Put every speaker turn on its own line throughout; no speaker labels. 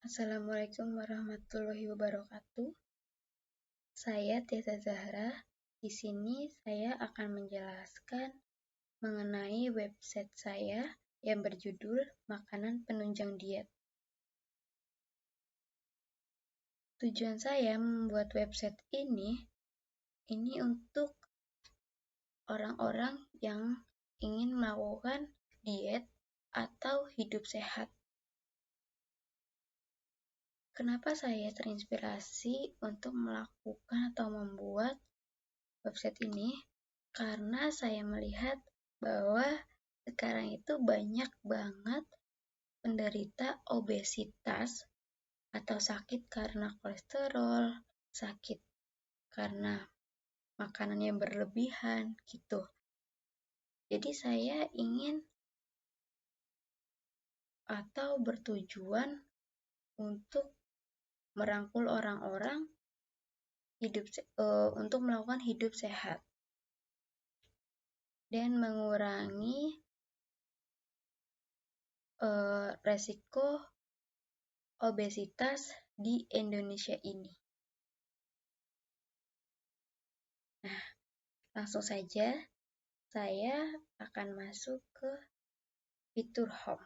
Assalamualaikum warahmatullahi wabarakatuh. Saya Tiasa Zahra. Di sini saya akan menjelaskan mengenai website saya yang berjudul Makanan Penunjang Diet. Tujuan saya membuat website ini untuk orang-orang yang ingin melakukan diet atau hidup sehat. Kenapa saya terinspirasi untuk melakukan atau membuat website ini? Karena saya melihat bahwa sekarang itu banyak banget penderita obesitas atau sakit karena kolesterol, sakit karena makanan yang berlebihan gitu. Jadi saya ingin atau bertujuan untuk merangkul orang-orang untuk melakukan hidup sehat dan mengurangi resiko obesitas di Indonesia ini. Nah, langsung saja saya akan masuk ke fitur home.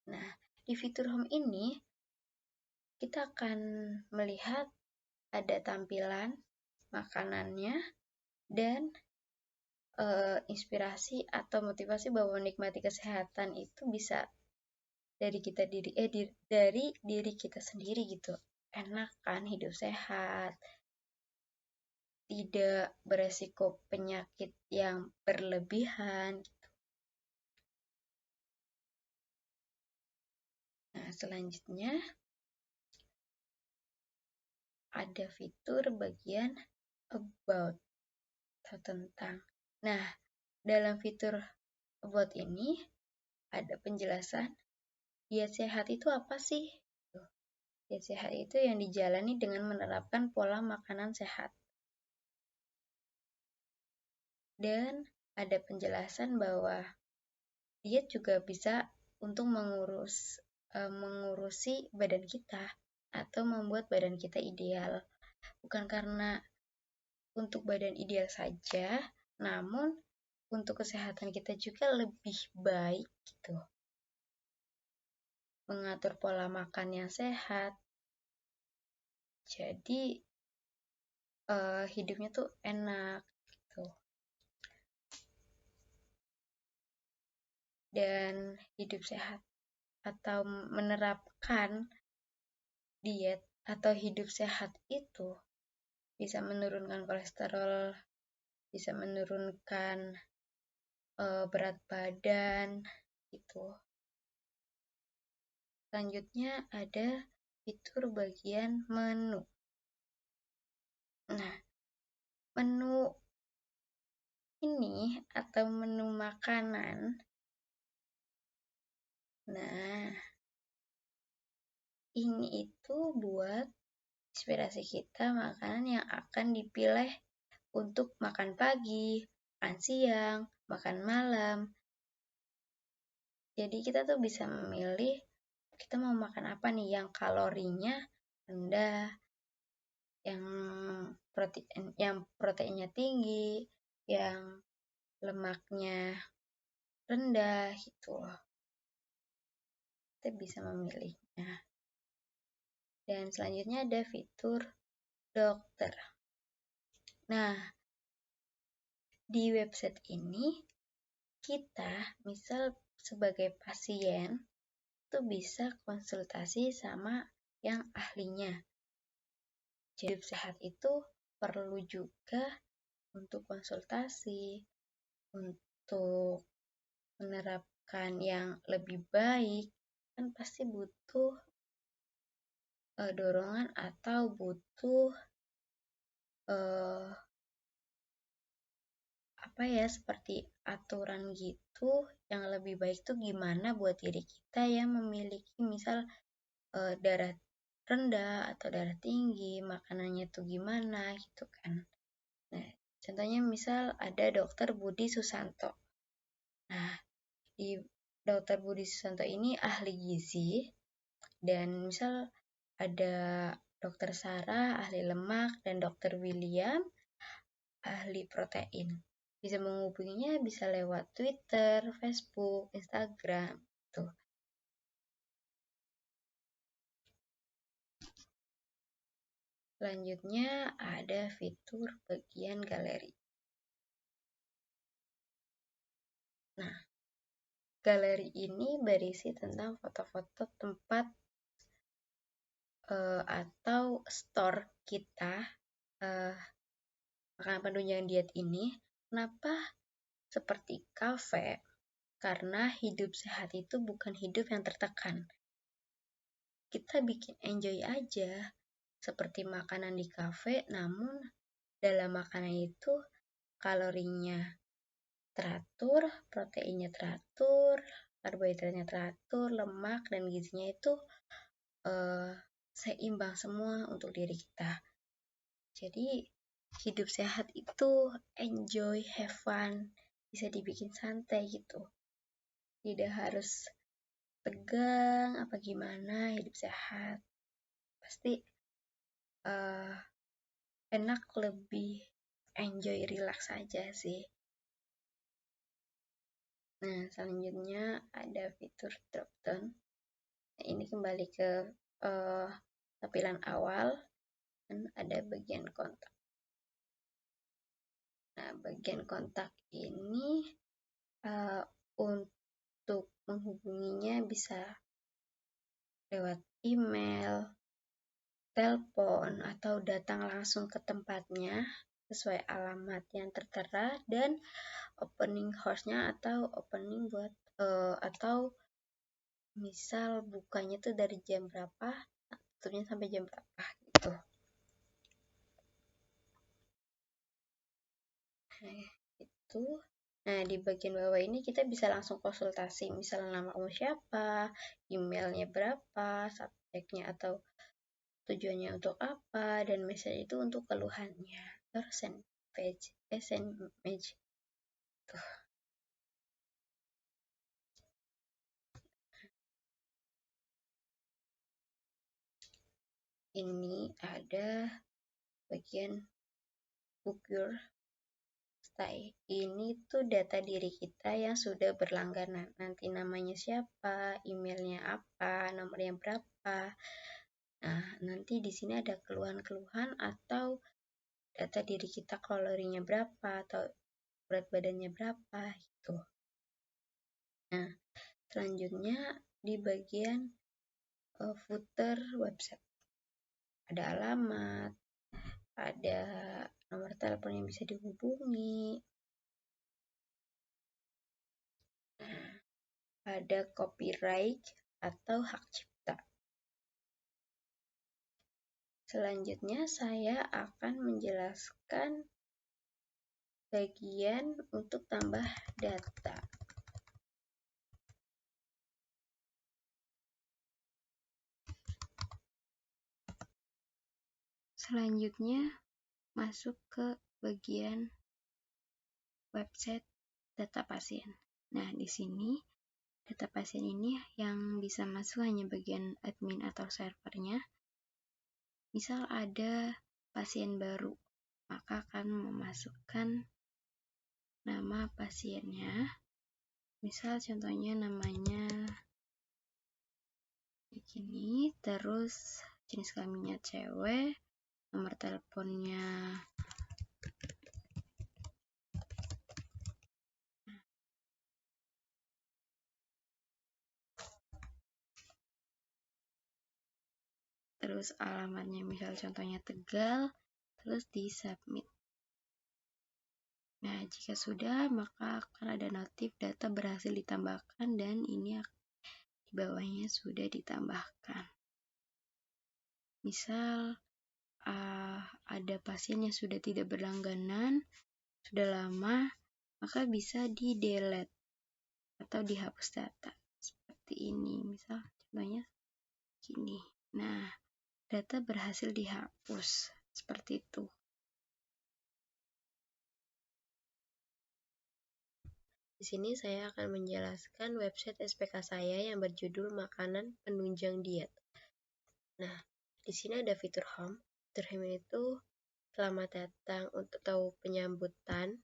Nah, di fitur home ini kita akan melihat ada tampilan makanannya dan inspirasi atau motivasi bahwa menikmati kesehatan itu bisa dari diri kita sendiri gitu. Enak kan hidup sehat, tidak beresiko penyakit yang berlebihan gitu. Nah, selanjutnya ada fitur bagian about atau tentang. Nah, dalam fitur about ini ada penjelasan diet sehat itu apa sih? Diet sehat itu yang dijalani dengan menerapkan pola makanan sehat. Dan ada penjelasan bahwa diet juga bisa untuk mengurusi badan kita atau membuat badan kita ideal. Bukan karena untuk badan ideal saja, namun untuk kesehatan kita juga lebih baik gitu. Mengatur pola makan yang sehat. Jadi hidupnya tuh enak gitu. Dan hidup sehat atau menerapkan diet atau hidup sehat itu bisa menurunkan kolesterol, bisa menurunkan berat badan gitu. Selanjutnya ada fitur bagian menu. Nah, menu ini atau menu makanan. Nah, ini itu buat inspirasi kita makanan yang akan dipilih untuk makan pagi, makan siang, makan malam. Jadi kita tuh bisa memilih kita mau makan apa nih yang kalorinya rendah, yang proteinnya tinggi, yang lemaknya rendah gitu loh. Kita bisa memilihnya. Dan selanjutnya ada fitur dokter. Nah, di website ini kita misal sebagai pasien tuh bisa konsultasi sama yang ahlinya. Jadi sehat itu perlu juga untuk konsultasi, untuk menerapkan yang lebih baik, kan pasti butuh dorongan atau butuh seperti aturan gitu yang lebih baik tuh gimana buat diri kita yang memiliki misal darah rendah atau darah tinggi, makanannya tuh gimana gitu kan. Nah, contohnya misal ada Dr. Budi Susanto. Nah, di Dr. Budi Susanto ini ahli gizi dan misal ada Dr. Sarah, ahli lemak, dan Dr. William, ahli protein. Bisa menghubunginya bisa lewat Twitter, Facebook, Instagram. Tuh. Selanjutnya ada fitur bagian galeri. Nah, galeri ini berisi tentang foto-foto tempat atau store kita makanan penunjang diet ini. Kenapa seperti kafe? Karena hidup sehat itu bukan hidup yang tertekan. Kita bikin enjoy aja, seperti makanan di kafe, namun dalam makanan itu kalorinya teratur, proteinnya teratur, karbohidratnya teratur, lemak dan gizinya itu seimbang semua untuk diri kita. Jadi hidup sehat itu enjoy, have fun, bisa dibikin santai gitu. Tidak harus tegang apa gimana, hidup sehat. Pasti enak, lebih enjoy, relax aja sih. Nah, selanjutnya ada fitur drop down. Nah, ini kembali ke tampilan awal dan ada bagian kontak. Nah, bagian kontak ini untuk menghubunginya bisa lewat email, telepon, atau datang langsung ke tempatnya sesuai alamat yang tertera, dan opening hours-nya atau opening buat atau misal bukanya tuh dari jam berapa, tutupnya sampai jam berapa gitu. Itu. Nah, di bagian bawah ini kita bisa langsung konsultasi, misalnya nama kamu siapa, emailnya berapa, subjeknya atau tujuannya untuk apa, dan message itu untuk keluhannya. Terus send message. Tuh. Ini ada bagian book your stay. Ini tuh data diri kita yang sudah berlangganan. Nanti namanya siapa, emailnya apa, nomornya berapa. Nah, nanti di sini ada keluhan-keluhan atau data diri kita, kalorinya berapa atau berat badannya berapa gitu. Nah, selanjutnya di bagian footer website ada alamat, ada nomor telepon yang bisa dihubungi, ada copyright atau hak cipta. Selanjutnya saya akan menjelaskan bagian untuk tambah data. Selanjutnya masuk ke bagian website data pasien. Nah, di sini data pasien ini yang bisa masuk hanya bagian admin atau servernya. Misal ada pasien baru, maka akan memasukkan nama pasiennya. Misal contohnya namanya begini, terus jenis kelaminnya cewek, nomor teleponnya terus alamatnya misal contohnya Tegal, terus di submit. Nah, jika sudah, maka akan ada notif data berhasil ditambahkan, dan ini di bawahnya sudah ditambahkan. Misal ada pasien yang sudah tidak berlangganan, sudah lama, maka bisa di delete atau dihapus data seperti ini. Misal contohnya gini. Nah, data berhasil dihapus seperti itu. Di sini saya akan menjelaskan website SPK saya yang berjudul Makanan Penunjang Diet. Nah, Di sini ada fitur home. Fitur home itu selamat datang atau penyambutan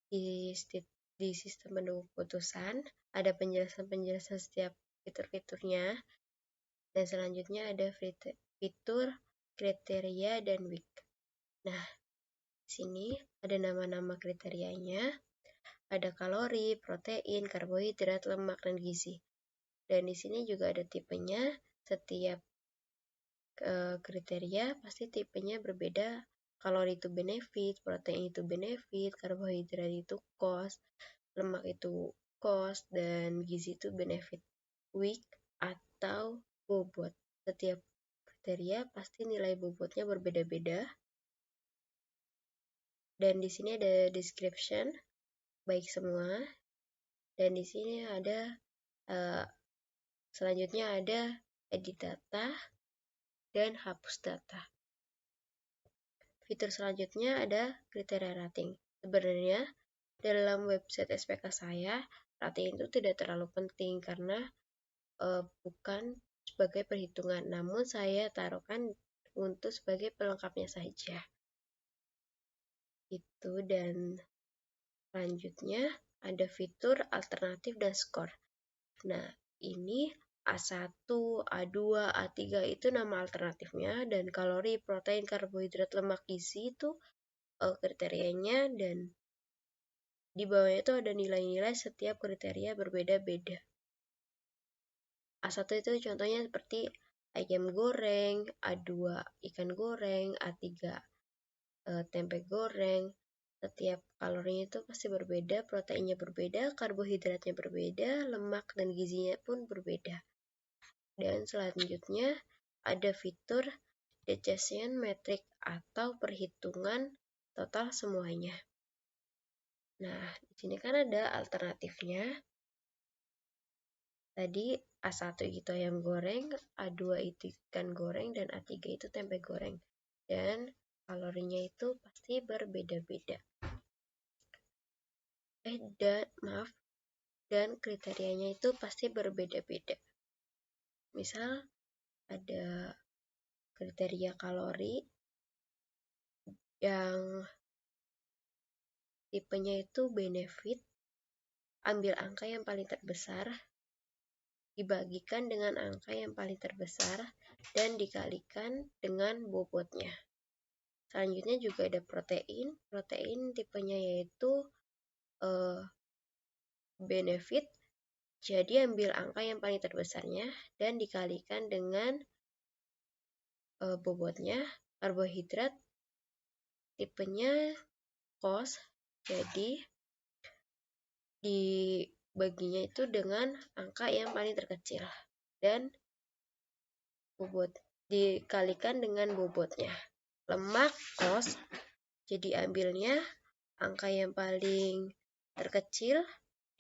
di sistem pendukung keputusan. Ada penjelasan-penjelasan setiap fitur-fiturnya. Dan selanjutnya ada fitur kriteria dan week. Nah, di sini ada nama-nama kriterianya. Ada kalori, protein, karbohidrat, lemak, dan gizi. Dan di sini juga ada tipenya. Setiap kriteria pasti tipenya berbeda. Kalori itu benefit, protein itu benefit, karbohidrat itu cost, lemak itu cost, dan gizi itu benefit. Week atau bobot. Setiap kriteria pasti nilai bobotnya berbeda-beda. Dan di sini ada description baik semua. Dan di sini ada selanjutnya ada edit data dan hapus data. Fitur selanjutnya ada kriteria rating. Sebenarnya dalam website SPK saya, rating itu tidak terlalu penting karena bukan sebagai perhitungan, namun saya taruhkan untuk sebagai pelengkapnya saja. Itu, dan selanjutnya ada fitur alternatif dan skor. Nah, ini A1, A2, A3 itu nama alternatifnya, dan kalori, protein, karbohidrat, lemak, gizi itu kriterianya, dan di bawahnya itu ada nilai-nilai setiap kriteria berbeda-beda. A1 itu contohnya seperti ayam goreng, A2 ikan goreng, A3 tempe goreng. Setiap kalorinya itu pasti berbeda, proteinnya berbeda, karbohidratnya berbeda, lemak dan gizinya pun berbeda. Dan selanjutnya ada fitur decision metric atau perhitungan total semuanya. Nah, di sini kan ada alternatifnya. Tadi A1 itu ayam goreng, A2 itu ikan goreng, dan A3 itu tempe goreng. Dan kalorinya itu pasti berbeda-beda. Dan kriterianya itu pasti berbeda-beda. Misal ada kriteria kalori yang tipenya itu benefit, ambil angka yang paling terbesar, dibagikan dengan angka yang paling terbesar, dan dikalikan dengan bobotnya. Selanjutnya juga ada protein. Protein tipenya yaitu benefit, jadi ambil angka yang paling terbesarnya dan dikalikan dengan bobotnya. Karbohidrat tipenya cost, jadi dibaginya itu dengan angka yang paling terkecil dan bobot dikalikan dengan bobotnya. Lemak cost, jadi ambilnya angka yang paling terkecil,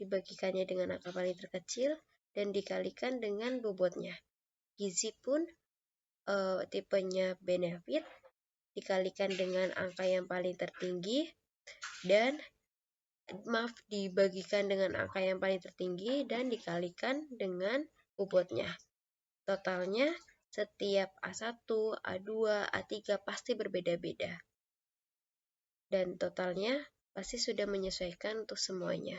dibagikannya dengan angka paling terkecil dan dikalikan dengan bobotnya. Gizi pun tipenya benefit, dikalikan dengan angka yang paling tertinggi dan dibagikan dengan angka yang paling tertinggi dan dikalikan dengan bobotnya. Totalnya setiap A1, A2, A3 pasti berbeda-beda. Dan totalnya pasti sudah menyesuaikan untuk semuanya.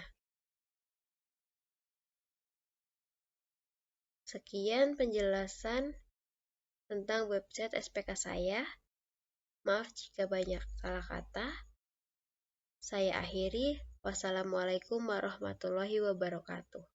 Sekian penjelasan tentang website SPK saya. Maaf jika banyak salah kata. Saya akhiri. Wassalamualaikum warahmatullahi wabarakatuh.